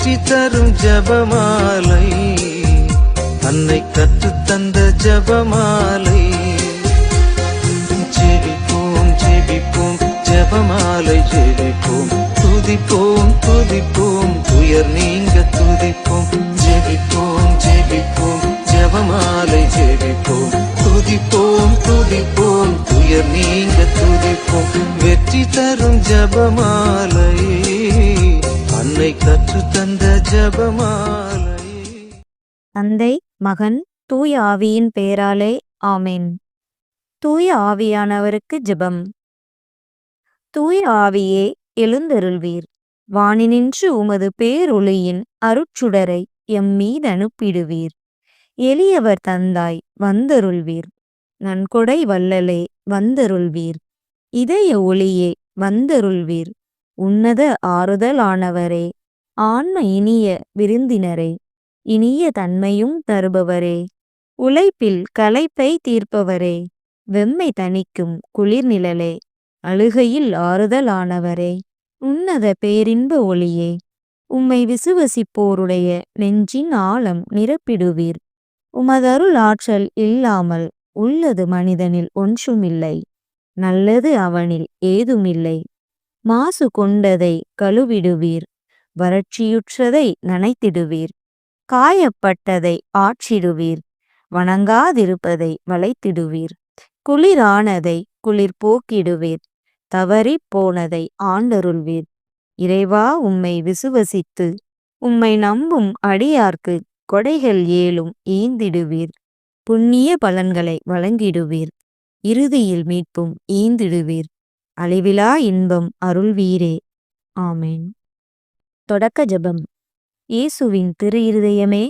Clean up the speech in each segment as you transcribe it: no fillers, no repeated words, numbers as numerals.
வெற்றி தரும் ஜபமாலை, அன்னை கற்றுத்தந்த ஜபமாலை. ஜெபிப்போம் ஜெபிப்போம் ஜபமாலை ஜெபிப்போம், துதிப்போம் துதிப்போம் துயர் நீங்க துதிப்போம். ஜெபிப்போம் ஜெபிப்போம் ஜபமாலை ஜெபிப்போம், துதிப்போம் துதிப்போம் துயர் நீங்க துதிப்போம். வெற்றி தரும் ஜபமாலை, அன்னை கற்றுத்தந்த ஜபமாலை. தந்தை, மகன், தூய ஆவியின் பெயராலே ஆமென். தூய ஆவியானவருக்கு ஜெபம். தூய ஆவியே எழுந்தருள்வீர். வானினின்று உமது பேரொளியின் அருட்சுடரை எம்மீது அனுப்பிடுவீர். எளியவர் தந்தாய் வந்தருள்வீர். நன்கொடை வள்ளலே வந்தருள்வீர். இதய ஒளியே வந்தருள்வீர். உன்னத ஆறுதலானவரே, ஆன்ம இனிய விருந்தினரே, இனிய தன்மையும் தருபவரே, உழைப்பில் களைப்பை தீர்ப்பவரே, வெம்மை தணிக்கும் குளிர்நிழலே, அழுகையில் ஆறுதலானவரே, உன்னத பேரின்ப ஒளியே, உம்மை விசுவசிப்போருடைய நெஞ்சின் ஆழம் நிரப்பிடுவீர். உமதருள் ஆற்றல் இல்லாமல் உள்ளது மனிதனில் ஒன்றுமில்லை. நல்லது அவனில் ஏதுமில்லை. மாசு கொண்டதை கழுவிடுவீர். வறட்சியுற்றதை நனைத்திடுவீர். காயப்பட்டதை ஆற்றிடுவீர். வணங்காதிருப்பதை வளைத்திடுவீர். குளிரானதை குளிர் போக்கிடுவீர். தவறி போனதை ஆண்டருள்வீர். இறைவா, உம்மை விசுவசித்து உம்மை நம்பும் அடியார்க்கு கொடைகள் ஏழும் ஈந்திடுவீர். புண்ணிய பலன்களை வழங்கிடுவீர். இறுதியில் மீட்பும் ஈந்திடுவீர். அழிவிலா இன்பம் அருள்வீரே. ஆமேன். தொடக்க ஜெபம். இயேசுவின் திரு இருதயமே,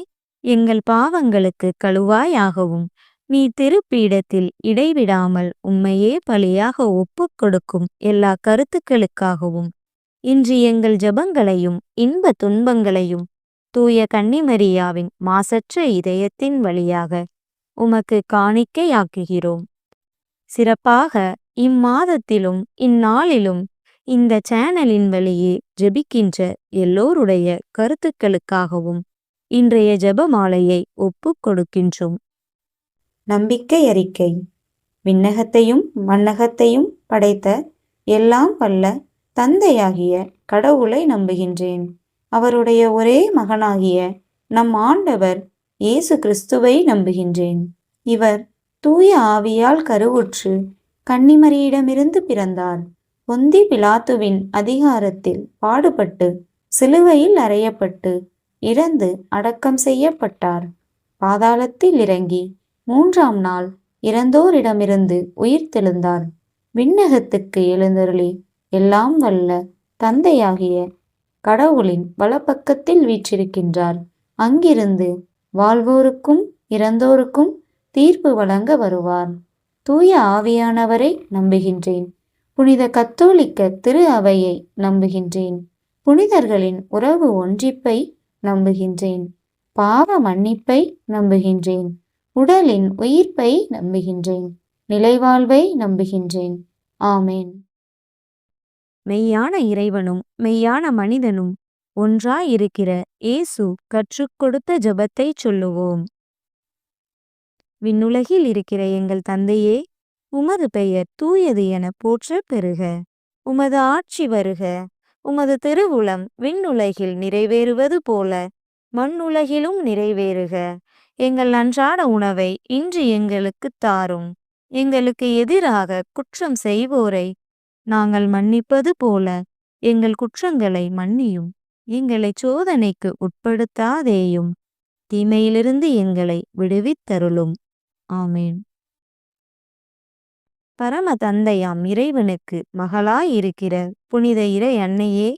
எங்கள் பாவங்களுக்கு கழுவாயாகவும் நீ திருப்பீடத்தில் இடைவிடாமல் உம்மையே பலியாக ஒப்புக் கொடுக்கும் எல்லா கருத்துக்களுக்காகவும் இன்று எங்கள் ஜெபங்களையும் இன்ப துன்பங்களையும் தூய கன்னிமரியாவின் மாசற்ற இதயத்தின் வழியாக உமக்கு காணிக்கையாக்குகிறோம். சிறப்பாக இம்மாதத்திலும் இந்நாளிலும் இந்த சேனலின் வழியே ஜெபிக்கின்ற எல்லோருடைய கருத்துக்களுக்காகவும் இன்றைய ஜெபமாலையை ஒப்புக் கொடுக்கின்றோம். நம்பிக்கை அறிக்கை. விண்ணகத்தையும் மண்ணகத்தையும் படைத்த எல்லாம் வல்ல தந்தையாகிய கடவுளை நம்புகின்றேன். அவருடைய ஒரே மகனாகிய நம் ஆண்டவர் இயேசு கிறிஸ்துவை நம்புகின்றேன். இவர் தூய ஆவியால் கருவுற்று கன்னிமரியிடமிருந்து பிறந்தார். பொந்தி பிலாத்துவின் அதிகாரத்தில் பாடுபட்டு சிலுவையில் அறையப்பட்டு இறந்து அடக்கம் செய்யப்பட்டார். பாதாளத்தில் இறங்கி 3ஆம் நாள் இறந்தோரிடமிருந்து உயிர்த்தெழுந்தார். விண்ணகத்துக்கு எழுந்தருளி எல்லாம் வல்ல தந்தையாகிய கடவுளின் வலப்பக்கத்தில் வீற்றிருக்கின்றார். அங்கிருந்து வாழ்வோருக்கும் இறந்தோருக்கும் தீர்ப்பு வழங்க வருவார். தூய ஆவியானவரை நம்புகின்றேன். புனித கத்தோலிக்க திரு அவையை நம்புகின்றேன். புனிதர்களின் உறவு ஒன்றிப்பை நம்புகின்றேன். பாவ மன்னிப்பை நம்புகின்றேன். உடலின் உயிர்ப்பை நம்புகின்றேன். நிலைவாழ்வை நம்புகின்றேன். ஆமேன். மெய்யான இறைவனும் மெய்யான மனிதனும் ஒன்றாயிருக்கிற இயேசு கற்றுக் கொடுத்த ஜெபத்தை சொல்லுவோம். விண்ணுலகில் இருக்கிற எங்கள் தந்தையே, உமது பெயர் தூயது என போற்றப் பெறுக. உமது ஆட்சி வருக. உமது திருவுளம் விண்ணுலகில் நிறைவேறுவது போல மண்ணுலகிலும் நிறைவேறுக. எங்கள் அன்றாட உணவை இன்று எங்களுக்குத் தாரும். எங்களுக்கு எதிராக குற்றம் செய்வோரை நாங்கள் மன்னிப்பது போல எங்கள் குற்றங்களை மன்னியும். எங்களை சோதனைக்கு உட்படுத்தாதேயும், தீமையிலிருந்து எங்களை விடுவித்தருளும். ஆமேன். பரம தந்தையாம் இறைவனுக்கு மகளாயிருக்கிற புனித இறை அன்னையே,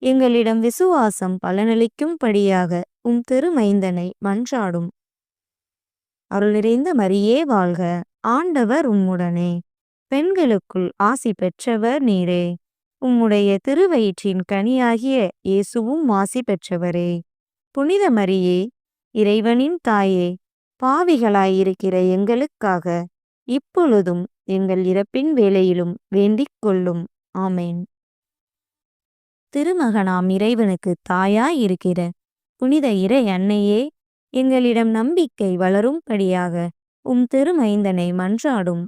எங்களிடம் விசுவாசம் பலனளிக்கும்படியாக உம் திருமைந்தனை மன்றாடும். அருள் நிறைந்த மரியே வாழ்க. ஆண்டவர் உம்முடனே. பெண்களுக்குள் ஆசி பெற்றவர் நீரே. உம்முடைய திருவயிற்றின் கனியாகிய இயேசுவும் ஆசி பெற்றவரே. புனித மரியே, இறைவனின் தாயே, பாவிகளாயிருக்கிற எங்களுக்காக இப்பொழுதும் எங்கள் இறப்பின் வேளையிலும் வேண்டிக் கொள்ளும். ஆமேன். திருமகனாம் இறைவனுக்கு தாயாயிருக்கிற புனித இறை அன்னையே, எங்களிடம் நம்பிக்கை வளரும்படியாக உம் திருமைந்தனை மன்றாடும்.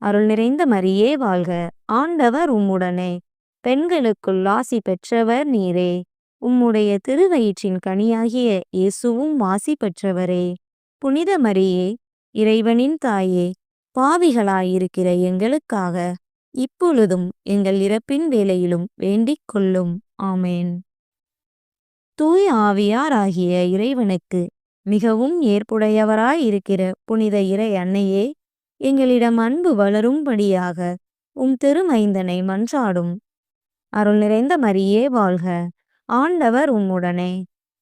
அருள் நிறைந்த மரியே வாழ்க! ஆண்டவர் உம்முடனே, பெண்களுக்குள் ஆசி பெற்றவர் நீரே. உம்முடைய திருவயிற்றின் கனியாகிய இயேசுவும் ஆசி பெற்றவரே. புனித மரியே, இறைவனின் தாயே, பாவிகளாயிருக்கிற எங்களுக்காக இப்பொழுதும் எங்கள் இறப்பின் வேளையிலும் வேண்டிக் கொள்ளும். ஆமேன். தூய ஆவியாராகிய இறைவனுக்கு மிகவும் ஏற்புடையவராயிருக்கிற புனித இறை அன்னையே, எங்களிடம் அன்பு வளரும்படியாக உம் திருமைந்தனை மன்றாடும். அருள் நிறைந்த மரியே வாழ்க! ஆண்டவர் உம்முடனே,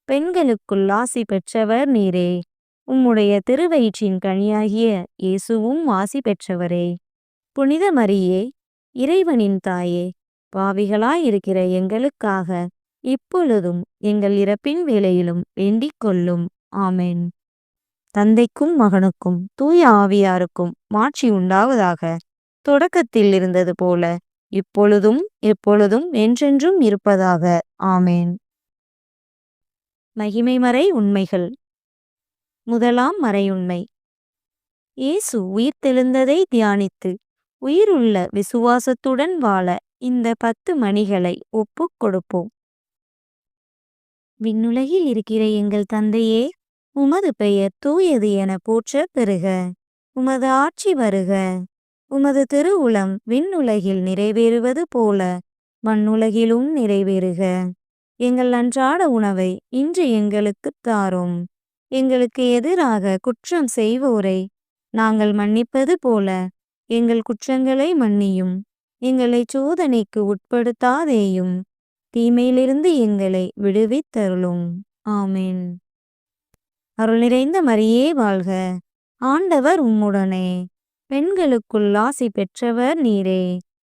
பெண்களுக்குள் ஆசி பெற்றவர் நீரே. உம்முடைய திருவயிற்றின் கனியாகிய இயேசுவும் ஆசி பெற்றவரே. புனித மரியே, இறைவனின் தாயே, பாவிகளாயிருக்கிற எங்களுக்காக இப்பொழுதும் எங்கள் இறப்பின் வேளையிலும் வேண்டிக் கொள்ளும். ஆமேன். தந்தைக்கும் மகனுக்கும் தூய ஆவியாருக்கும் மாட்சி உண்டாவதாக. தொடக்கத்தில் இருந்தது போல இப்பொழுதும் எப்பொழுதும் என்றென்றும் இருப்பதாக. ஆமேன். மகிமைமறை உண்மைகள். முதலாம் மறையுண்மை. இயேசு உயிர்த்தெழுந்ததை தியானித்து உயிருள்ள விசுவாசத்துடன் வாழ இந்த 10 மணிகளை ஒப்புக் கொடுப்போம். விண்ணுலகில் இருக்கிற எங்கள் தந்தையே, உமது பெயர் தூயது என போற்றப் பெறுக. உமது ஆட்சி வருக. உமது திருவுளம் விண்ணுலகில் நிறைவேறுவது போல மண்ணுலகிலும் நிறைவேறுக. எங்கள் அன்றாட உணவை இன்று எங்களுக்குத் தாரும். எங்களுக்கு எதிராக குற்றம் செய்வோரை நாங்கள் மன்னிப்பது போல எங்கள் குற்றங்களை மன்னியும். எங்களை சோதனைக்கு உட்படுத்தாதேயும், தீமையிலிருந்து எங்களை விடுவித்தருளும். ஆமேன். அருள் நிறைந்த மரியே வாழ்க! ஆண்டவர் உம்முடனே, பெண்களுக்குள் ஆசி பெற்றவர் நீரே.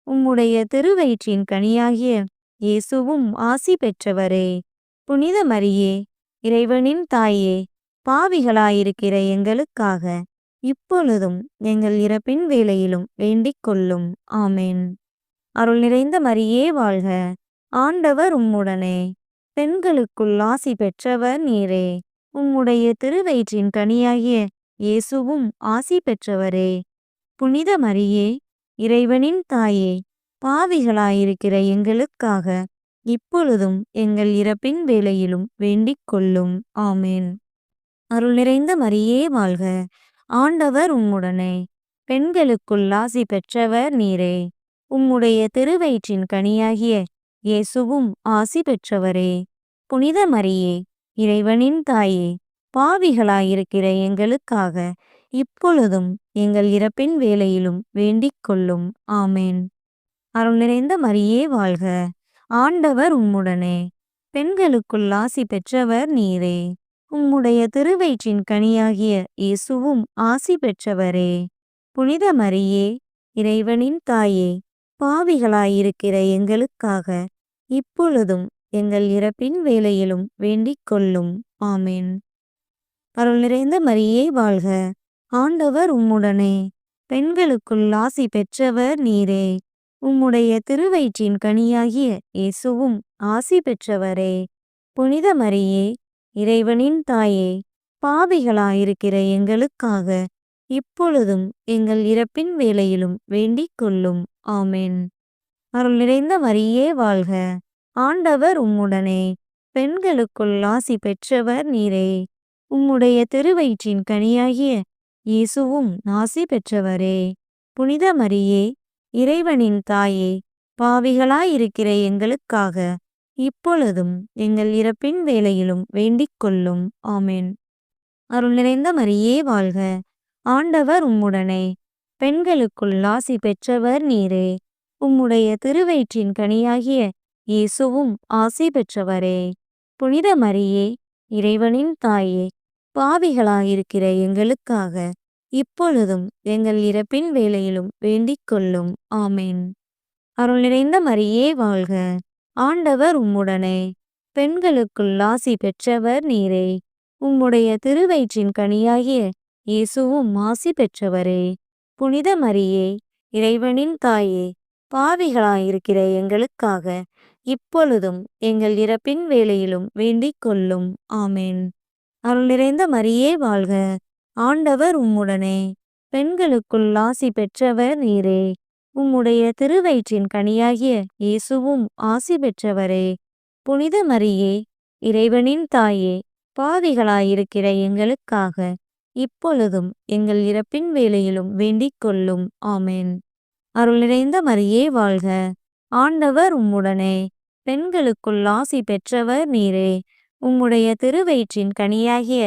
உம்முடைய திருவயிற்றின் கனியாகிய இயேசுவும் ஆசி பெற்றவரே. புனித மரியே, இறைவனின் தாயே, பாவிகளாயிருக்கிற எங்களுக்காக இப்பொழுதும் எங்கள் இறப்பின் வேளையிலும் வேண்டிக் கொள்ளும். ஆமேன். அருள் நிறைந்த மரியே வாழ்க! ஆண்டவர் உம்முடனே, பெண்களுக்குள் ஆசி பெற்றவர் நீரே. உம்முடைய திருவயிற்றின் கனியாகிய இயேசுவும் ஆசி பெற்றவரே. புனித மரியே, இறைவனின் தாயே, பாவிகளாயிருக்கிற எங்களுக்காக இப்பொழுதும் எங்கள் இறப்பின் வேளையிலும் வேண்டிக் கொள்ளும். ஆமேன். அருள் நிறைந்த மரியே வாழ்க! ஆண்டவர் உம்முடனே, பெண்களுக்குள் ஆசி பெற்றவர் நீரே. உம்முடைய திருவயிற்றின் கனியாகிய இயேசுவும் ஆசி பெற்றவரே. புனித மரியே, இறைவனின் தாயே, பாவிகளாயிருக்கிற எங்களுக்காக இப்பொழுதும் எங்கள் இறப்பின் வேளையிலும் வேண்டிக் கொள்ளும். ஆமேன். அருள் நிறைந்த மரியே வாழ்க! ஆண்டவர் உம்முடனே, பெண்களுக்குள் ஆசி பெற்றவர் நீரே. உம்முடைய திருவயிற்றின் கனியாகிய இயேசுவும் ஆசி பெற்றவரே. புனித மரியே, இறைவனின் தாயே, பாவிகளாயிருக்கிற எங்களுக்காக இப்பொழுதும் எங்கள் இறப்பின் வேளையிலும் வேண்டிக் கொள்ளும். ஆமேன். அருள் நிறைந்த மரியே வாழ்க! ஆண்டவர் உம்முடனே, பெண்களுக்குள் ஆசி பெற்றவர் நீரே. உம்முடைய திருவயிற்றின் கனியாகிய இயேசுவும் ஆசி பெற்றவரே. புனித மரியே, இறைவனின் தாயே, பாவிகளாயிருக்கிற எங்களுக்காக இப்பொழுதும் எங்கள் இறப்பின் வேளையிலும் வேண்டிக் கொள்ளும். ஆமேன். அருள் நிறைந்த மரியே வாழ்க! ஆண்டவர் உம்முடனே, பெண்களுக்குள் ஆசி பெற்றவர் நீரே. உம்முடைய திருவயிற்றின் கனியாகிய இயேசுவும் ஆசி பெற்றவரே. புனித மரியே, இறைவனின் தாயே, பாவிகளாயிருக்கிற எங்களுக்காக இப்பொழுதும் எங்கள் இறப்பின் வேளையிலும் வேண்டிக் கொள்ளும். ஆமேன். அருள் நிறைந்த மரியே வாழ்க! ஆண்டவர் உம்முடனே, பெண்களுக்குள் ஆசி பெற்றவர் நீரே. உம்முடைய திருவயிற்றின் கனியாகிய இயேசுவும் ஆசி பெற்றவரே. புனித மரியே, இறைவனின் தாயே, பாவிகளாயிருக்கிற எங்களுக்காக இப்பொழுதும் எங்கள் இறப்பின் வேளையிலும் வேண்டிக் கொள்ளும். ஆமேன். அருள் நிறைந்த மரியே வாழ்க! ஆண்டவர் உம்முடனே, பெண்களுக்குள் ஆசி பெற்றவர் நீரே. உம்முடைய திருவயிற்றின் கனியாகிய இயேசுவும் ஆசி பெற்றவரே. புனித மரியே, இறைவனின் தாயே, பாவிகளாயிருக்கிற எங்களுக்காக இப்பொழுதும் எங்கள் இறப்பின் வேளையிலும் வேண்டிக் கொள்ளும். ஆமென். அருள் நிறைந்த மரியே வாழ்க, ஆண்டவர் உம்முடனே, பெண்களுக்குள் ஆசி பெற்றவர் நீரே. உம்முடைய திருவயிற்றின் கனியாகிய இயேசுவும் ஆசி பெற்றவரே. புனித மரியே, இறைவனின் தாயே, பாவிகளாயிருக்கிற எங்களுக்காக இப்பொழுதும் எங்கள் இறப்பின் வேளையிலும் வேண்டிக் கொள்ளும். ஆமென். அருள் நிறைந்த மரியே வாழ்க, ஆண்டவர் உம்முடனே, பெண்களுக்குள் ஆசி பெற்றவர் நீரே. உம்முடைய திருவயிற்றின் கனியாகிய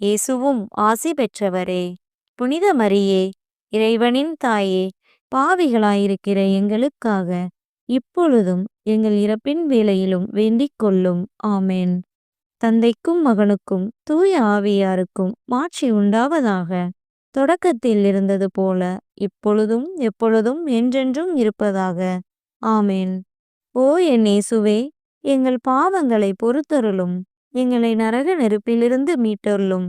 இயேசுவும் ஆசி பெற்றவரே. புனித மரியே, இறைவனின் தாயே, பாவிகளாயிருக்கிற எங்களுக்காக இப்பொழுதும் எங்கள் இறப்பின் வேளையிலும் வேண்டிக் கொள்ளும். ஆமென். தந்தைக்கும் மகனுக்கும் தூய ஆவியாருக்கும் மாட்சி உண்டாவதாக. தொடக்கத்தில் இருந்தது போல இப்பொழுதும் எப்பொழுதும் என்றென்றும் இருப்பதாக. ஆமென். ஓ என் இயேசுவே, எங்கள் பாவங்களை பொறுத்தருளும். எங்களை நரக நெருப்பிலிருந்து மீட்டருளும்.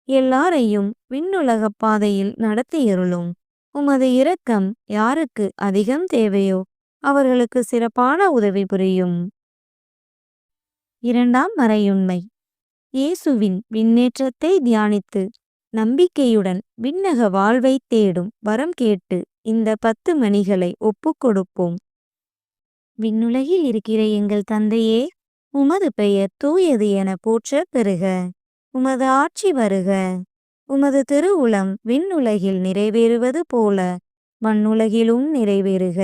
எல்லாரையும் விண்ணுலகப் பாதையில் நடத்தியருளும். உமது இரக்கம் யாருக்கு அதிகம் தேவையோ அவர்களுக்கு சிறப்பான உதவி புரியும். இரண்டாம் மறையுண்மை. இயேசுவின் விண்ணேற்றத்தை தியானித்து நம்பிக்கையுடன் விண்ணக வாழ்வை தேடும் வரம் கேட்டு இந்த 10 மணிகளை ஒப்புக்கொடுப்போம். விண்ணுலகில் இருக்கிற எங்கள் தந்தையே, உமது பெயர் தூயது என போற்றப் பெறுக. உமது ஆட்சி வருக. உமது திருவுளம் விண்ணுலகில் நிறைவேறுவது போல மண்ணுலகிலும் நிறைவேறுக.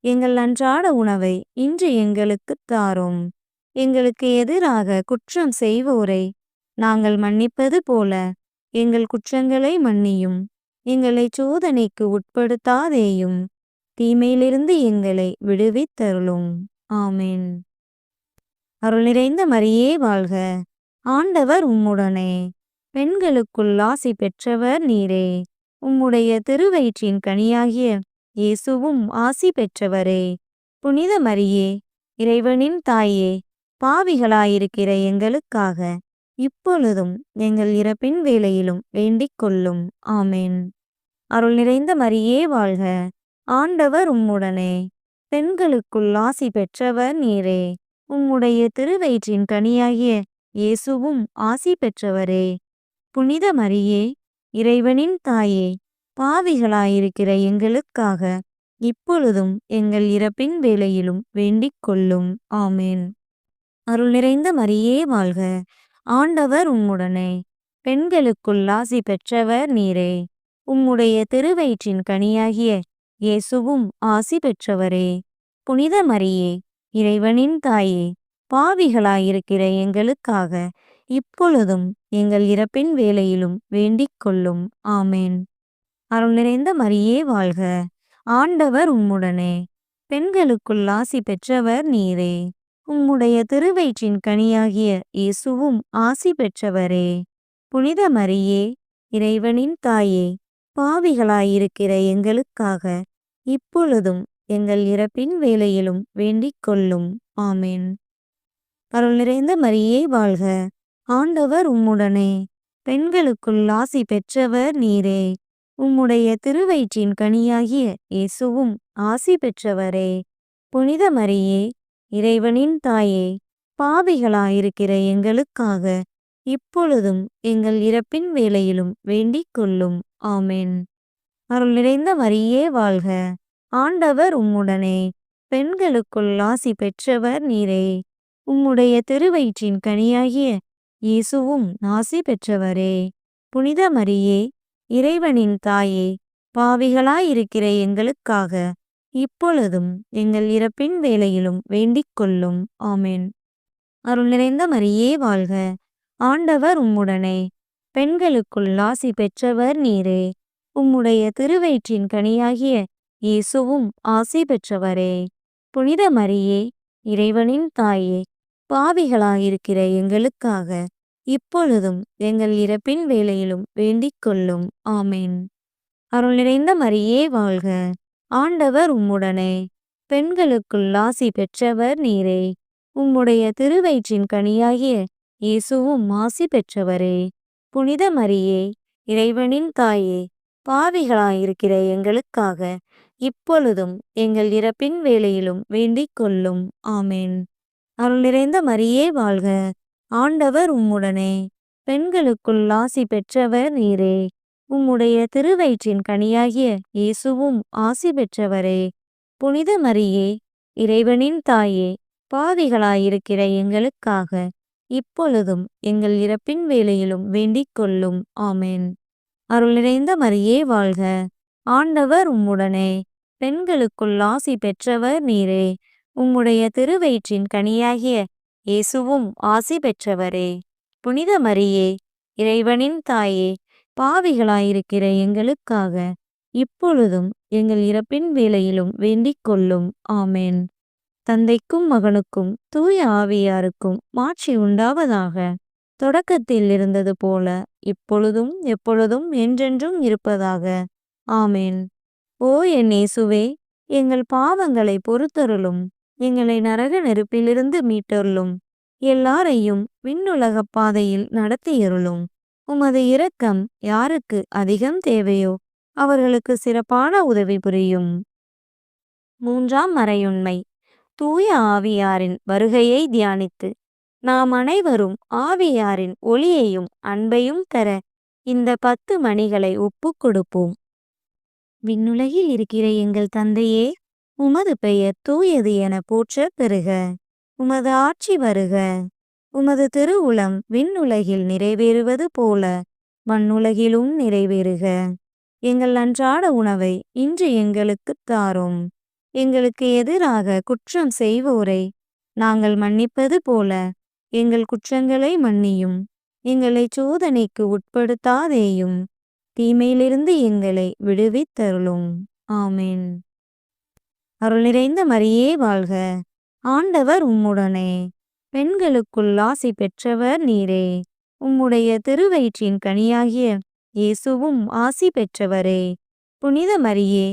எங்கள் அன்றாட உணவை இன்று எங்களுக்குத் தாரும். எங்களுக்கு எதிராக குற்றம் செய்வோரை நாங்கள் மன்னிப்பது போல எங்கள் குற்றங்களை மன்னியும். எங்களை சோதனைக்கு உட்படுத்தாதேயும், தீமையிலிருந்து எங்களை விடுவித்தருளும். ஆமென். அருள் நிறைந்த மரியே வாழ்க, ஆண்டவர் உம்முடனே, பெண்களுக்குள் ஆசி பெற்றவர் நீரே. உம்முடைய திருவயிற்றின் கனியாகிய இயேசுவும் ஆசி பெற்றவரே. புனித மரியே, இறைவனின் தாயே, பாவிகளாயிருக்கிற எங்களுக்காக இப்பொழுதும் எங்கள் இறப்பின் வேளையிலும் வேண்டிக் கொள்ளும். ஆமென். அருள் நிறைந்த மரியே வாழ்க, ஆண்டவர் உம்முடனே, பெண்களுக்குள் ஆசி பெற்றவர் நீரே. உம்முடைய திருவயிற்றின் கனியாகிய இயேசுவும் ஆசி பெற்றவரே. புனித மரியே, இறைவனின் தாயே, பாவிகளாயிருக்கிற எங்களுக்காக இப்பொழுதும் எங்கள் இறப்பின் வேளையிலும் வேண்டிக் கொள்ளும். ஆமென். அருள் நிறைந்த மரியே வாழ்க, ஆண்டவர் உம்முடனே, பெண்களுக்குள் ஆசி பெற்றவர் நீரே. உம்முடைய திருவயிற்றின் கனியாகிய இயேசுவும் ஆசி பெற்றவரே. புனித மரியே, இறைவனின் தாயே, பாவிகளாயிருக்கிற எங்களுக்காக இப்பொழுதும் எங்கள் இறப்பின் வேளையிலும் வேண்டிக் கொள்ளும். ஆமென். அருள் நிறைந்த மரியே வாழ்க, ஆண்டவர் உம்முடனே, பெண்களுக்குள் ஆசி பெற்றவர் நீரே. உம்முடைய திருவயிற்றின் கனியாகிய இயேசுவும் ஆசி பெற்றவரே. புனித மரியே, இறைவனின் தாயே, பாவிகளாயிருக்கிற எங்களுக்காக இப்பொழுதும் எங்கள் இறப்பின் வேளையிலும் வேண்டிக் கொள்ளும். ஆமென். அருள் நிறைந்த மரியே வாழ்க, ஆண்டவர் உம்முடனே, பெண்களுக்குள் ஆசி பெற்றவர் நீரே. உம்முடைய திருவயிற்றின் கனியாகிய இயேசுவும் ஆசி பெற்றவரே. புனித மரியே, இறைவனின் தாயே, பாவிகளாயிருக்கிற எங்களுக்காக இப்பொழுதும் எங்கள் இறப்பின் வேளையிலும் வேண்டிக் கொள்ளும். ஆமென். அருள் நிறைந்த மரியே வாழ்க, ஆண்டவர் உம்முடனே, பெண்களுக்குள் ஆசி பெற்றவர் நீரே. உம்முடைய திருவயிற்றின் கனியாகிய இயேசுவும் ஆசி பெற்றவரே. புனித மரியே, இறைவனின் தாயே, பாவிகளாயிருக்கிற எங்களுக்காக இப்பொழுதும் எங்கள் இறப்பின் வேளையிலும் வேண்டிக் கொள்ளும். ஆமென். அருள் நிறைந்த மரியே வாழ்க, ஆண்டவர் உம்முடனே, பெண்களுக்குள் ஆசி பெற்றவர் நீரே. உம்முடைய திருவயிற்றின் கனியாகிய இயேசுவும் ஆசி பெற்றவரே. புனித மரியே, இறைவனின் தாயே, பாவிகளாயிருக்கிற எங்களுக்காக இப்பொழுதும் எங்கள் இறப்பின் வேளையிலும் வேண்டிக் கொள்ளும். ஆமென். அருள் நிறைந்த மரியே வாழ்க, ஆண்டவர் உம்முடனே, பெண்களுக்குள் ஆசி பெற்றவர் நீரே. உம்முடைய திருவயிற்றின் கனியாகிய இயேசுவும் ஆசி பெற்றவரே. புனித மரியே, இறைவனின் தாயே, பாவிகளாயிருக்கிற எங்களுக்காக இப்பொழுதும் எங்கள் இறப்பின் வேளையிலும் வேண்டிக் கொள்ளும். ஆமென். அருள் நிறைந்த மரியே வாழ்க, ஆண்டவர் உம்முடனே, பெண்களுக்குள் ஆசி பெற்றவர் நீரே. உம்முடைய திருவயிற்றின் கனியாகிய இயேசுவும் ஆசி பெற்றவரே. புனித மரியே, இறைவனின் தாயே, பாவிகளாயிருக்கிற எங்களுக்காக இப்பொழுதும் எங்கள் இறப்பின் வேளையிலும் வேண்டிக் கொள்ளும். ஆமென். அருள் நிறைந்த மரியே வாழ்க, ஆண்டவர் உம்முடனே, பெண்களுக்குள் ஆசி பெற்றவர் நீரே. உம்முடைய திருவயிற்றின் கனியாகிய இயேசுவும் ஆசி பெற்றவரே. புனித மரியே, இறைவனின் தாயே, பாவிகளாயிருக்கிற எங்களுக்காக இப்பொழுதும் எங்கள் இறப்பின் வேளையிலும் வேண்டிக் கொள்ளும். ஆமென். தந்தைக்கும் மகனுக்கும் தூய ஆவியாருக்கும் மாட்சி உண்டாவதாக. தொடக்கத்தில் இருந்தது போல இப்பொழுதும் எப்பொழுதும் என்றென்றும் இருப்பதாக. ஆமென். ஓ என் இயேசுவே, எங்கள் பாவங்களை பொறுத்தருளும். எங்களை நரக நெருப்பிலிருந்து மீட்டருளும். எல்லாரையும் விண்ணுலகப் பாதையில் நடத்தியருளும். உமது இரக்கம் யாருக்கு அதிகம் தேவையோ அவர்களுக்கு சிறப்பான உதவி புரியும். மூன்றாம் மறையுண்மை. தூய ஆவியாரின் வருகையை தியானித்து நாம் அனைவரும் ஆவியாரின் ஒளியையும் அன்பையும் தர இந்த 10 மணிகளை ஒப்புக் கொடுப்போம். விண்ணுலகில் இருக்கிற எங்கள் தந்தையே, உமது பெயர் தூயது என போற்றப் பெறுக. உமது ஆட்சி வருக. உமது திருவுளம் விண்ணுலகில் நிறைவேறுவது போல மண்ணுலகிலும் நிறைவேறுக. எங்கள் அன்றாட உணவை இன்று எங்களுக்குத் தாரும். எங்களுக்கு எதிராக குற்றம் செய்வோரை நாங்கள் மன்னிப்பது போல எங்கள் குற்றங்களை மன்னியும். எங்களை சோதனைக்கு உட்படுத்தாதேயும், தீமையிலிருந்து எங்களை விடுவித்தருளும். ஆமென். அருள் நிறைந்த மரியே வாழ்க, ஆண்டவர் உம்முடனே, பெண்களுக்குள் ஆசி பெற்றவர் நீரே. உம்முடைய திருவயிற்றின் கனியாகிய இயேசுவும் ஆசி பெற்றவரே. புனித மரியே,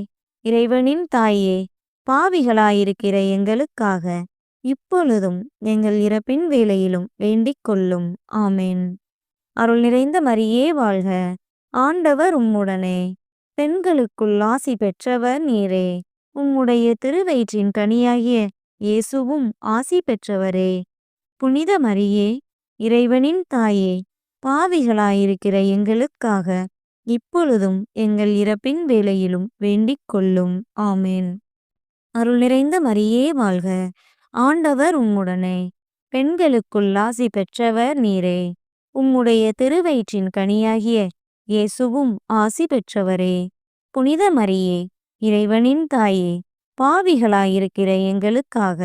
இறைவனின் தாயே, பாவிகளாயிருக்கிற எங்களுக்காக இப்பொழுதும் எங்கள் இறப்பின் வேளையிலும் வேண்டிக் கொள்ளும். ஆமென். அருள் நிறைந்த மரியே வாழ்க, ஆண்டவர் உம்முடனே, பெண்களுக்குள் ஆசி பெற்றவர் நீரே. உம்முடைய திருவயிற்றின் கனியாகிய இயேசுவும் ஆசி பெற்றவரே. புனித மரியே, இறைவனின் தாயே, பாவிகளாயிருக்கிற எங்களுக்காக இப்பொழுதும் எங்கள் இறப்பின் வேளையிலும் வேண்டிக் கொள்ளும். ஆமென். அருள் நிறைந்த மரியே வாழ்க, ஆண்டவர் உம்முடனே, பெண்களுக்குள் ஆசி பெற்றவர் நீரே. உம்முடைய திருவயிற்றின் கனியாகிய இயேசுவும் ஆசி பெற்றவரே. புனித மரியே, இறைவனின் தாயே, பாவிகளாயிருக்கிற எங்களுக்காக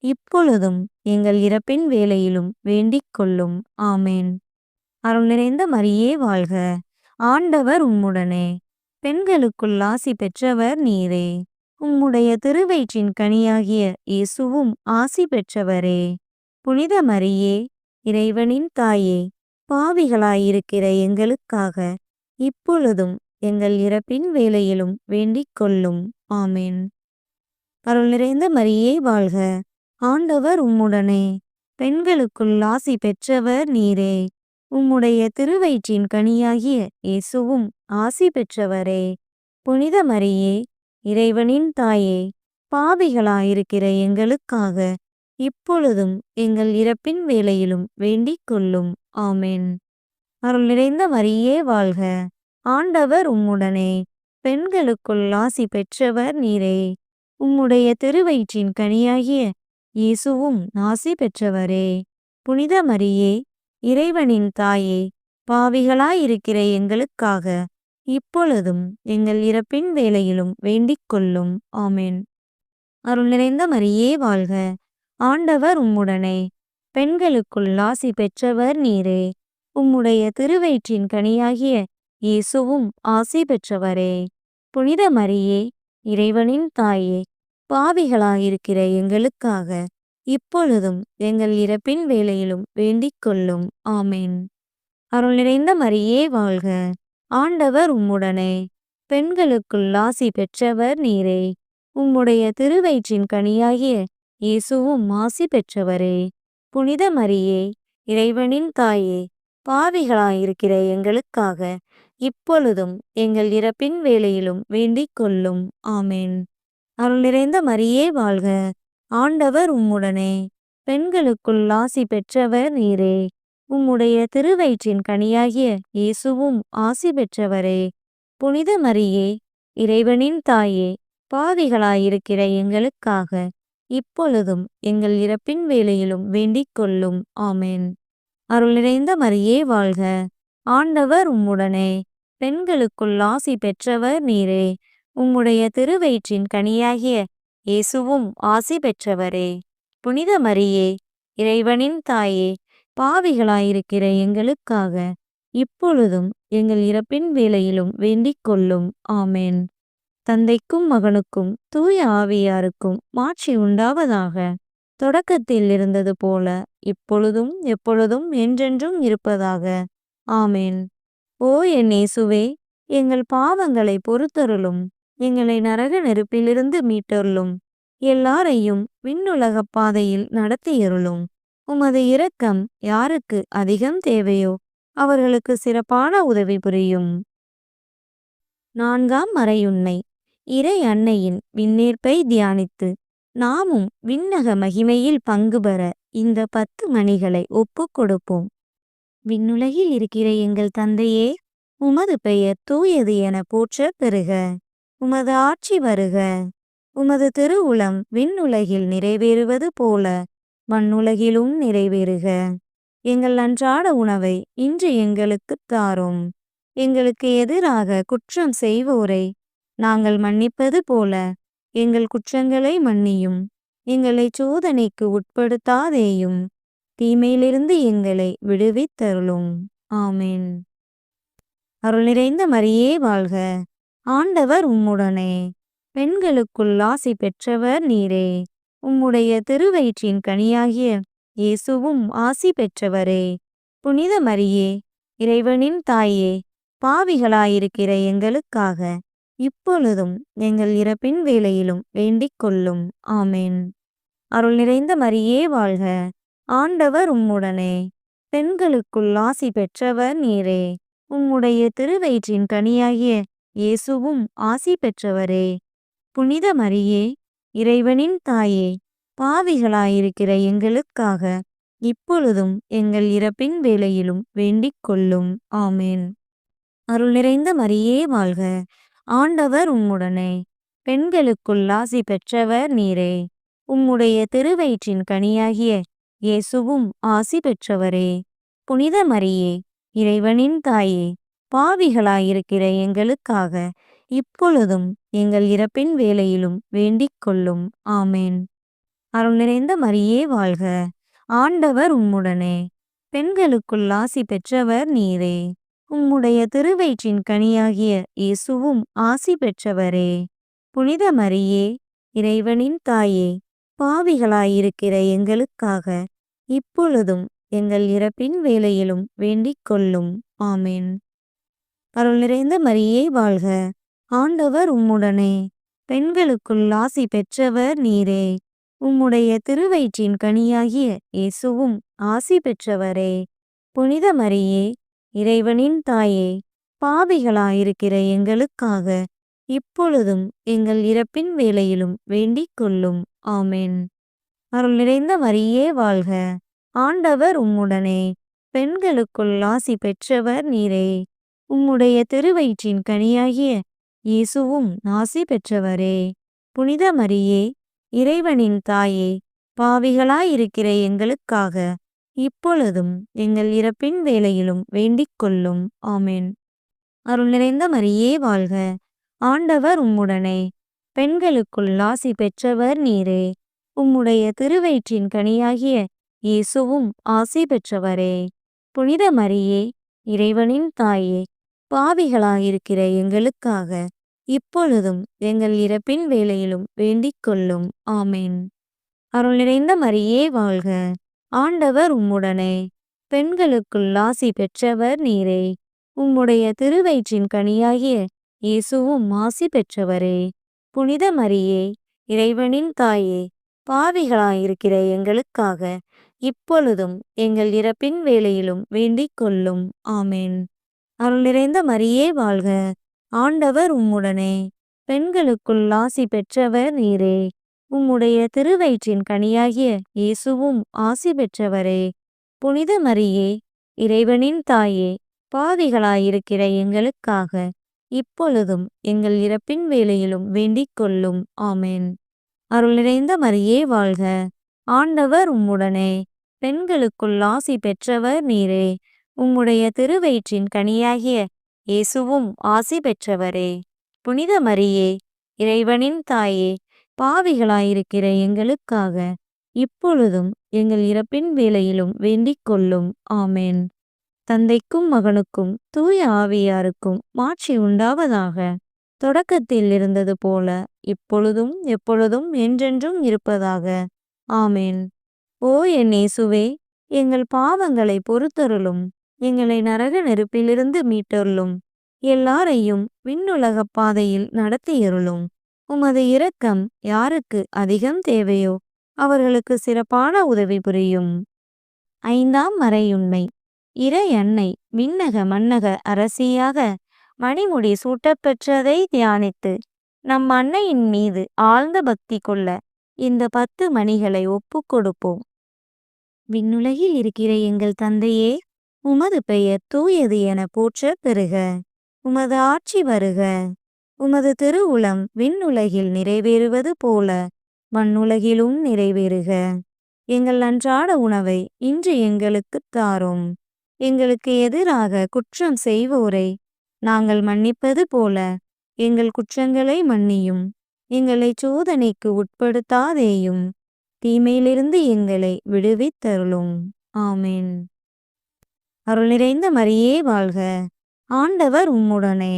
இப்பொழுதும் எங்கள் இறப்பின் வேளையிலும் வேண்டிக் கொள்ளும். ஆமென். அருள் நிறைந்த மரியே வாழ்க, ஆண்டவர் உம்முடனே, பெண்களுக்குள் ஆசி பெற்றவர் நீரே. உம்முடைய திருவயிற்றின் கனியாகிய இயேசுவும் ஆசி பெற்றவரே. புனித மரியே, இறைவனின் தாயே, பாவிகளாயிருக்கிற எங்களுக்காக இப்பொழுதும் எங்கள் இறப்பின் வேளையிலும் வேண்டிக் கொள்ளும். ஆமென். அருள் நிறைந்த மரியே வாழ்க, ஆண்டவர் உம்முடனே, பெண்களுக்குள் ஆசி பெற்றவர் நீரே. உம்முடைய திருவயிற்றின் கனியாகிய இயேசுவும் ஆசி பெற்றவரே. புனித மரியே, இறைவனின் தாயே, பாவிகளாயிருக்கிற எங்களுக்காக இப்பொழுதும் எங்கள் இறப்பின் வேளையிலும் வேண்டிக் கொள்ளும். ஆமென். அருள் நிறைந்த மரியே வாழ்க, ஆண்டவர் உம்முடனே, பெண்களுக்குள் ஆசி பெற்றவர் நீரே. உம்முடைய திருவயிற்றின் கனியாகிய இயேசுவும் ஆசி பெற்றவரே. புனித மரியே, இறைவனின் தாயே, பாவிகளாயிருக்கிற எங்களுக்காக இப்பொழுதும் எங்கள் இறப்பின் வேளையிலும் வேண்டிக் கொள்ளும். ஆமென். அருள் நிறைந்த மரியே வாழ்க, ஆண்டவர் உம்முடனே, பெண்களுக்குள் ஆசி பெற்றவர் நீரே. உம்முடைய திருவயிற்றின் கனியாகிய இயேசுவும் ஆசி பெற்றவரே. புனித மரியே, இறைவனின் தாயே, பாவிகளாயிருக்கிற எங்களுக்காக இப்பொழுதும் எங்கள் இறப்பின் வேளையிலும் வேண்டிக் கொள்ளும். ஆமென். அருள் நிறைந்த மரியே வாழ்க, ஆண்டவர் உம்முடனே, பெண்களுக்குள் ஆசி பெற்றவர் நீரே. உம்முடைய திருவயிற்றின் கனியாகிய இயேசுவும் ஆசி பெற்றவரே. புனித மரியே, இறைவனின் தாயே, பாவிகளாயிருக்கிற எங்களுக்காக இப்பொழுதும் எங்கள் இறப்பின் வேளையிலும் வேண்டிக் கொள்ளும். ஆமென். அருள் நிறைந்த மரியே வாழ்க, ஆண்டவர் உம்முடனே, பெண்களுக்குள் ஆசி பெற்றவர் நீரே. உம்முடைய திருவயிற்றின் கனியாகிய இயேசுவும் ஆசி பெற்றவரே. புனித மரியே, இறைவனின் தாயே, பாவிகளாயிருக்கிற எங்களுக்காக இப்பொழுதும் எங்கள் இறப்பின் வேளையிலும் வேண்டிக் கொள்ளும். ஆமென். அருள் நிறைந்த மரியே வாழ்க, ஆண்டவர் உம்முடனே, பெண்களுக்குள் ஆசி பெற்றவர் நீரே. உம்முடைய திருவயிற்றின் கனியாகிய இயேசுவும் ஆசி பெற்றவரே. புனித மரியே, இறைவனின் தாயே, பாவிகளாயிருக்கிற எங்களுக்காக இப்பொழுதும் எங்கள் இறப்பின் வேளையிலும் வேண்டிக் கொள்ளும். ஆமென். தந்தைக்கும் மகனுக்கும் தூய ஆவியாருக்கும் மாட்சி உண்டாவதாக. தொடக்கத்தில் இருந்தது போல இப்பொழுதும் எப்பொழுதும் என்றென்றும் இருப்பதாக. ஆமென். ஓ என் இயேசுவே, எங்கள் பாவங்களை பொறுத்தருளும், எங்களை நரக நெருப்பிலிருந்து மீட்டருளும், எல்லாரையும் விண்ணுலகப் பாதையில் நடத்தியருளும். உமது இரக்கம் யாருக்கு அதிகம் தேவையோ அவர்களுக்கு சிறப்பான உதவி புரியும். 4ஆம் மறையுண்மை. இறை அன்னையின் விண்ணேற்பை தியானித்து நாமும் விண்ணக மகிமையில் பங்கு பெற இந்த 10 மணிகளை ஒப்புக் கொடுப்போம். விண்ணுலகில் இருக்கிற எங்கள் தந்தையே, உமது பெயர் தூயது என போற்றப் பெறுக. உமது ஆட்சி வருக. உமது திருவுளம் விண்ணுலகில் நிறைவேறுவது போல மண்ணுலகிலும் நிறைவேறுக. எங்கள் அன்றாட உணவை இன்று எங்களுக்குத் தாரும். எங்களுக்கு எதிராக குற்றம் செய்வோரை நாங்கள் மன்னிப்பது போல எங்கள் குற்றங்களை மன்னியும். எங்களை சோதனைக்கு உட்படுத்தாதேயும், தீமையிலிருந்து எங்களை விடுவித்தருளும். ஆமென். அருள் நிறைந்த மரியே வாழ்க, ஆண்டவர் உம்முடனே, பெண்களுக்குள் ஆசி பெற்றவர் நீரே. உம்முடைய திருவயிற்றின் கனியாகிய இயேசுவும் ஆசி பெற்றவரே. புனித மரியே, இறைவனின் தாயே, பாவிகளாயிருக்கிற எங்களுக்காக இப்பொழுதும் எங்கள் இறப்பின் வேளையிலும் வேண்டிக் கொள்ளும். ஆமென். அருள் நிறைந்த மரியே வாழ்க, ஆண்டவர் உம்முடனே, பெண்களுக்குள் ஆசி பெற்றவர் நீரே. உம்முடைய திருவயிற்றின் கனியாகிய இயேசுவும் ஆசி பெற்றவரே. புனித மரியே, இறைவனின் தாயே, பாவிகளாயிருக்கிற எங்களுக்காக இப்பொழுதும் எங்கள் இறப்பின் வேளையிலும் வேண்டிக் கொள்ளும். ஆமென். அருள் நிறைந்த மரியே வாழ்க, ஆண்டவர் உம்முடனே, பெண்களுக்குள் ஆசி பெற்றவர் நீரே. உம்முடைய திருவயிற்றின் கனியாகிய இயேசுவும் ஆசி பெற்றவரே. புனித மரியே, இறைவனின் தாயே, பாவிகளாயிருக்கிற எங்களுக்காக இப்பொழுதும் எங்கள் இறப்பின் வேளையிலும் வேண்டிக் கொள்ளும். ஆமென். அருள் நிறைந்த மரியே வாழ்க, ஆண்டவர் உம்முடனே, பெண்களுக்குள் ஆசி பெற்றவர் நீரே. உம்முடைய திருவயிற்றின் கனியாகிய இயேசுவும் ஆசி பெற்றவரே. புனித மரியே, இறைவனின் தாயே, பாவிகளாயிருக்கிற எங்களுக்காக இப்பொழுதும் எங்கள் இறப்பின் வேளையிலும் வேண்டிக் கொள்ளும். ஆமென். அருள் நிறைந்த மரியே வாழ்க, ஆண்டவர் உம்முடனே, பெண்களுக்குள் ஆசி பெற்றவர் நீரே. உம்முடைய திருவயிற்றின் கனியாகிய இயேசுவும் ஆசி பெற்றவரே. புனித மரியே, இறைவனின் தாயே, பாவிகளாயிருக்கிற எங்களுக்காக இப்பொழுதும் எங்கள் இறப்பின் வேளையிலும் வேண்டிக் கொள்ளும். ஆமென். அருள் நிறைந்த மரியே வாழ்க, ஆண்டவர் உம்முடனே, பெண்களுக்குள் ஆசி பெற்றவர் நீரே. உம்முடைய திருவயிற்றின் கனியாகிய இயேசுவும் ஆசி பெற்றவரே. புனித மரியே, இறைவனின் தாயே, பாவிகளாயிருக்கிற எங்களுக்காக இப்பொழுதும் எங்கள் இறப்பின் வேளையிலும் வேண்டிக் கொள்ளும். ஆமென். அருள் நிறைந்த மரியே வாழ்க, ஆண்டவர் உம்முடனே, பெண்களுக்குள் ஆசி பெற்றவர் நீரே. உம்முடைய திருவயிற்றின் கனியாகிய இயேசுவும் ஆசி பெற்றவரே. புனித மரியே, இறைவனின் தாயே, பாவிகளாயிருக்கிற எங்களுக்காக இப்பொழுதும் எங்கள் இறப்பின் வேளையிலும் வேண்டிக் கொள்ளும். ஆமென். அருள் நிறைந்த மரியே வாழ்க, ஆண்டவர் உம்முடனே, பெண்களுக்குள் ஆசி பெற்றவர் நீரே. உம்முடைய திருவயிற்றின் கனியாகிய இயேசுவும் ஆசி பெற்றவரே. புனித மரியே, இறைவனின் தாயே, பாவிகளாயிருக்கிற எங்களுக்காக இப்பொழுதும் எங்கள் இறப்பின் வேளையிலும் வேண்டிக் கொள்ளும். ஆமென். அருள் நிறைந்த மரியே வாழ்க! ஆண்டவர் உம்முடனே, பெண்களுக்குள் ஆசி பெற்றவர் நீரே. உம்முடைய திருவயிற்றின் கனியாகிய இயேசுவும் ஆசி பெற்றவரே. புனித மரியே, இறைவனின் தாயே, பாவிகளாயிருக்கிற எங்களுக்காக இப்பொழுதும் எங்கள் இறப்பின் வேளையிலும் வேண்டிக் கொள்ளும். ஆமென். அருள் நிறைந்த மரியே வாழ்க! ஆண்டவர் உம்முடனே, பெண்களுக்குள் ஆசி பெற்றவர் நீரே. உம்முடைய திருவயிற்றின் கனியாகிய இயேசுவும் ஆசி பெற்றவரே. புனித மரியே, இறைவனின் தாயே, பாவிகளாயிருக்கிற எங்களுக்காக இப்பொழுதும் எங்கள் இறப்பின் வேளையிலும் வேண்டிக் கொள்ளும். ஆமென். தந்தைக்கும் மகனுக்கும் தூய ஆவியாருக்கும் மாட்சி உண்டாவதாக. தொடக்கத்தில் இருந்தது போல இப்பொழுதும் எப்பொழுதும் என்றென்றும் இருப்பதாக. ஆமென். ஓ என் இயேசுவே, எங்கள் பாவங்களை பொறுத்தருளும். எங்களை நரக நெருப்பிலிருந்து மீட்டருளும். எல்லாரையும் விண்ணுலகப் பாதையில் நடத்தியருளும். உமது இரக்கம் யாருக்கு அதிகம் தேவையோ அவர்களுக்கு சிறப்பான உதவி புரியும். 5ஆம் மறையுண்மை. இறை அன்னை விண்ணக மன்னக அரசியாக மணிமுடி சூட்டப்பெற்றதை தியானித்து நம் அன்னையின் மீது ஆழ்ந்த பக்தி கொள்ள இந்த 10 மணிகளை ஒப்புக்கொடுப்போம். விண்ணுலகில் இருக்கிற எங்கள் தந்தையே, உமது பெயர் தூயது என போற்றப் பெறுக. உமது ஆட்சி வருக. உமது திருவுளம் விண்ணுலகில் நிறைவேறுவது போல மண்ணுலகிலும் நிறைவேறுக. எங்கள் அன்றாட உணவை இன்று எங்களுக்குத் தாரும். எங்களுக்கு எதிராக குற்றம் செய்வோரை நாங்கள் மன்னிப்பது போல எங்கள் குற்றங்களை மன்னியும். எங்களை சோதனைக்கு உட்படுத்தாதேயும், தீமையிலிருந்து எங்களை விடுவித்தருளும். ஆமென். அருள் நிறைந்த மரியே வாழ்க! ஆண்டவர் உம்முடனே,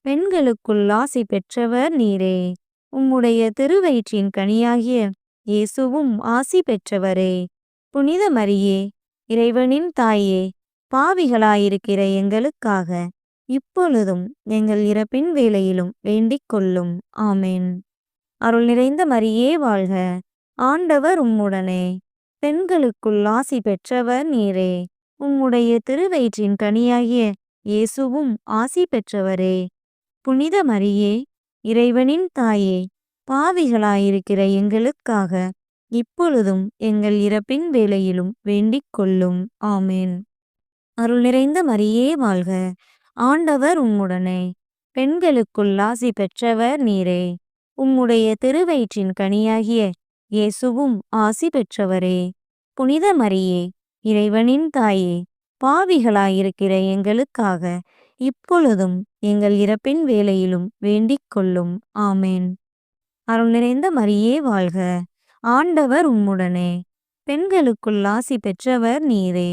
பெண்களுக்குள் ஆசி பெற்றவர் நீரே. உம்முடைய திருவயிற்றின் கனியாகிய இயேசுவும் ஆசி பெற்றவரே. புனித மரியே, இறைவனின் தாயே, பாவிகளாயிருக்கிற எங்களுக்காக இப்பொழுதும் எங்கள் இறப்பின் வேளையிலும் வேண்டிக் கொள்ளும். ஆமென். அருள் நிறைந்த மரியே வாழ்க! ஆண்டவர் உம்முடனே, பெண்களுக்குள் ஆசி பெற்றவர் நீரே. உம்முடைய திருவயிற்றின் கனியாகிய இயேசுவும் ஆசி பெற்றவரே. புனித மரியே, இறைவனின் தாயே, பாவிகளாயிருக்கிற எங்களுக்காக இப்பொழுதும் எங்கள் இறப்பின் வேளையிலும் வேண்டிக் கொள்ளும். ஆமென். அருள் நிறைந்த மரியே வாழ்க! ஆண்டவர் உம்முடனே, பெண்களுக்குள் ஆசி பெற்றவர் நீரே. உம்முடைய திருவயிற்றின் கனியாகிய இயேசுவும் ஆசி பெற்றவரே. புனித மரியே, இறைவனின் தாயே, பாவிகளாயிருக்கிற எங்களுக்காக இப்பொழுதும் எங்கள் இறப்பின் வேளையிலும் வேண்டிக் கொள்ளும். ஆமென். அருள் நிறைந்த மரியே வாழ்க! ஆண்டவர் உம்முடனே, பெண்களுக்குள் ஆசி பெற்றவர் நீரே.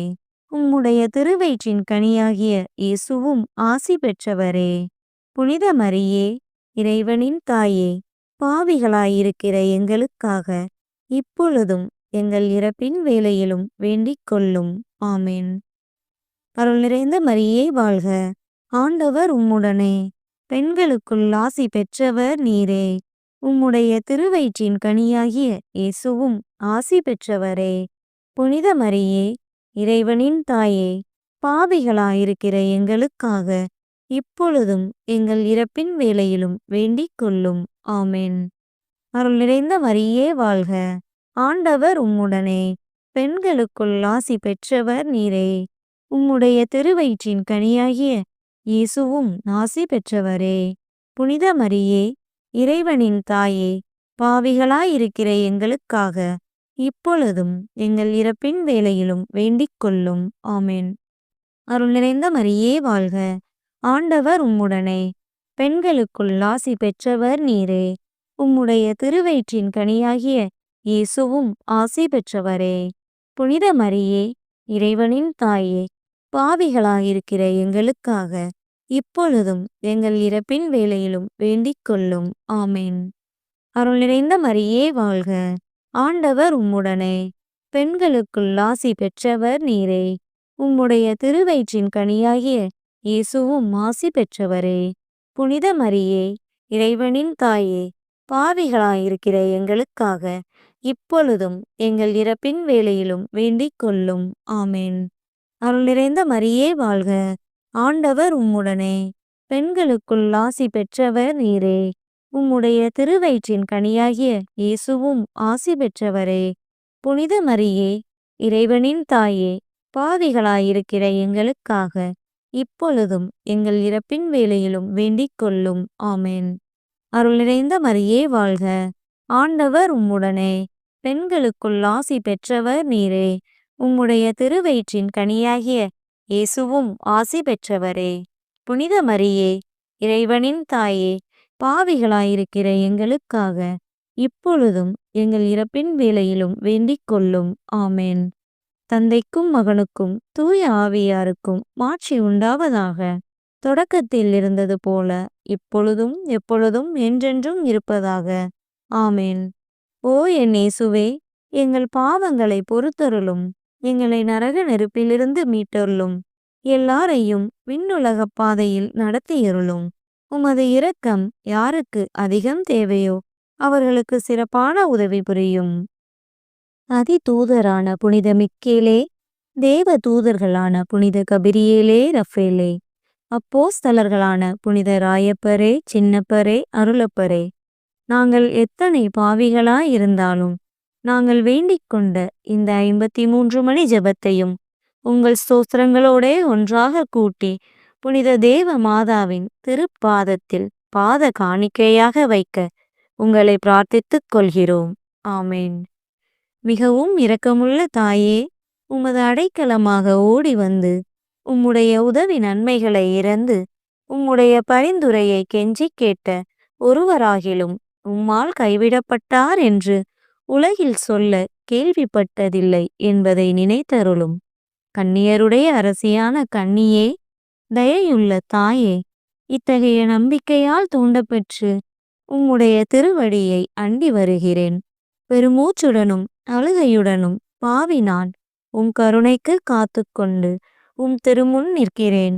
உம்முடைய திருவயிற்றின் கனியாகிய இயேசுவும் ஆசி பெற்றவரே. புனித மரியே, இறைவனின் தாயே, பாவிகளாயிருக்கிற எங்களுக்காக இப்பொழுதும் எங்கள் இறப்பின் வேளையிலும் வேண்டிக் கொள்ளும். ஆமென். அருள் நிறைந்த மரியே வாழ்க! ஆண்டவர் உம்முடனே, பெண்களுக்குள் ஆசி பெற்றவர் நீரே. உம்முடைய திருவயிற்றின் கனியாகிய இயேசுவும் ஆசி பெற்றவரே. புனித மரியே, இறைவனின் தாயே, பாவிகளாயிருக்கிற எங்களுக்காக இப்பொழுதும் எங்கள் இறப்பின் வேளையிலும் வேண்டிக் கொள்ளும். ஆமென். அருள் நிறைந்த மரியே வாழ்க! ஆண்டவர் உம்முடனே, பெண்களுக்குள் ஆசி பெற்றவர் நீரே. உம்முடைய திருவயிற்றின் கனியாகிய இயேசுவும் ஆசி பெற்றவரே. புனித மரியே, இறைவனின் தாயே, பாவிகளாயிருக்கிற எங்களுக்காக இப்பொழுதும் எங்கள் இறப்பின் வேளையிலும் வேண்டிக் கொள்ளும். ஆமென். அருள் நிறைந்த மரியே வாழ்க! ஆண்டவர் உம்முடனே, பெண்களுக்குள் ஆசி பெற்றவர் நீரே. உம்முடைய திருவயிற்றின் கனியாகிய இயேசுவும் ஆசி பெற்றவரே. புனித மரியே, இறைவனின் தாயே, பாவிகளாயிருக்கிற எங்களுக்காக இப்பொழுதும் எங்கள் இறப்பின் வேளையிலும் வேண்டிக் கொள்ளும். ஆமென். அருள் நிறைந்த மரியே வாழ்க! ஆண்டவர் உம்முடனே, பெண்களுக்குள் ஆசி பெற்றவர் நீரே. உம்முடைய திருவயிற்றின் கனியாகிய இயேசுவும் ஆசி பெற்றவரே. புனித மரியே, இறைவனின் தாயே, பாவிகளாயிருக்கிற எங்களுக்காக இப்பொழுதும் எங்கள் இறப்பின் வேளையிலும் வேண்டிக் கொள்ளும். ஆமென். அருள் நிறைந்த மரியே வாழ்க, ஆண்டவர் உம்முடனே, பெண்களுக்குள் ஆசி பெற்றவர் நீரே. உம்முடைய திருவயிற்றின் கனியாகிய இயேசுவும் ஆசி பெற்றவரே. புனித மரியே, இறைவனின் தாயே, பாவிகளாயிருக்கிற எங்களுக்காக இப்பொழுதும் எங்கள் இறப்பின் வேளையிலும் வேண்டிக் கொள்ளும். ஆமென். அருள் நிறைந்த மரியே வாழ்க, ஆண்டவர் உம்முடனே, பெண்களுக்குள் ஆசி பெற்றவர் நீரே. உம்முடைய திருவயிற்றின் கனியாகிய இயேசுவும் ஆசி பெற்றவரே. புனித மரியே, இறைவனின் தாயே, பாவிகளாயிருக்கிற எங்களுக்காக இப்பொழுதும் எங்கள் இறப்பின் வேளையிலும் வேண்டிக் கொள்ளும். ஆமென். தந்தைக்கும் மகனுக்கும் தூய ஆவியாருக்கும் மாட்சி உண்டாவதாக. தொடக்கத்தில் இருந்தது போல இப்பொழுதும் எப்பொழுதும் என்றென்றும் இருப்பதாக. ஆமென். ஓ என் இயேசுவே, எங்கள் பாவங்களை பொறுத்தருளும், எங்களை நரக நெருப்பிலிருந்து மீட்டருளும், எல்லாரையும் விண்ணுலகப் பாதையில் நடத்தியருளும். உமது இரக்கம் யாருக்கு அதிகம் தேவையோ அவர்களுக்கு சிறப்பான உதவி புரியும். அதிதூதரான புனித மிக்கேலே, தேவ தூதர்களான புனித கபிரியேலே ரஃபேலே, அப்போஸ்தலர்களான புனித ராயப்பரே, சின்னப்பரே, அருளப்பரே, நாங்கள் எத்தனை பாவிகளாயிருந்தாலும் நாங்கள் வேண்டிக் கொண்ட இந்த 53 மணி ஜெபத்தையும் உங்கள் ஸ்தோத்திரங்களோடே ஒன்றாக கூட்டி புனித தேவ மாதாவின் திருப்பாதத்தில் பாத காணிக்கையாக வைக்க உங்களை பிரார்த்தித்துக் கொள்கிறோம். ஆமென். மிகவும் இரக்கமுள்ள தாயே, உமது அடைக்கலமாக ஓடி வந்து உம்முடைய உதவி நன்மைகளை இறந்து உம்முடைய பரிந்துரையை கெஞ்சி கேட்ட ஒருவராகிலும் உம்மால் கைவிடப்பட்டார் என்று உலகில் சொல்ல கேள்விப்பட்டதில்லை என்பதை நினைத்தருளும். கன்னியருடைய அரசியான கன்னியே, தயையுள்ள தாயே, இத்தகைய நம்பிக்கையால் தூண்டப்பெற்று உம்முடைய திருவடியை அண்டி வருகிறேன். பெருமூச்சுடனும் அழுகையுடனும் பாவி நான் உம் கருணைக்கு காத்துக்கொண்டு உம் திருமுன் நிற்கிறேன்.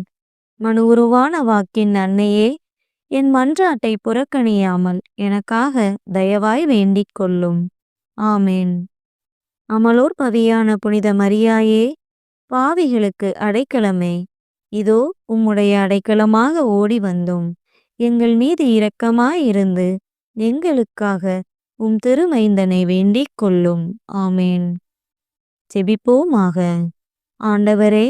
மனு உருவான வாக்கின் அன்னையே, என் மன்றாட்டை புறக்கணியாமல் எனக்காக தயவாய் வேண்டிக் கொள்ளும். ஆமென். அமலோர் பவியான புனித மரியாயே, பாவிகளுக்கு அடைக்கலமே, இதோ உம்முடைய அடைக்கலமாக ஓடி வந்தோம். எங்கள் மீது இரக்கமாயிருந்து எங்களுக்காக உம் திருமைந்தனை வேண்டிக் கொள்ளும். ஆமென். ஜெபிப்போமாக. ஆண்டவரே,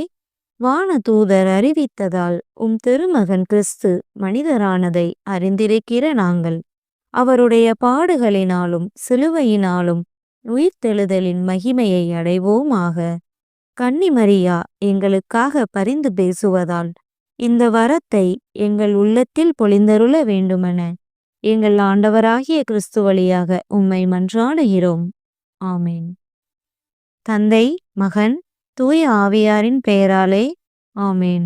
வானதூதர் அறிவித்ததால் உம் திருமகன் கிறிஸ்து மனிதரானதை அறிந்திருக்கிற நாங்கள் அவருடைய பாடுகளினாலும் சிலுவையினாலும் உயிர்த்தெழுதலின் மகிமையை அடைவோமாக. கன்னிமரியா எங்களுக்காக பரிந்து பேசுவதால் இந்த வரத்தை எங்கள் உள்ளத்தில் பொழிந்தருள வேண்டுமென எங்கள் ஆண்டவராகிய கிறிஸ்து வழியாக உம்மை மன்றாடுகிறோம். ஆமென். தந்தை, மகன், தூய ஆவியாரின் பெயராலே. ஆமென்.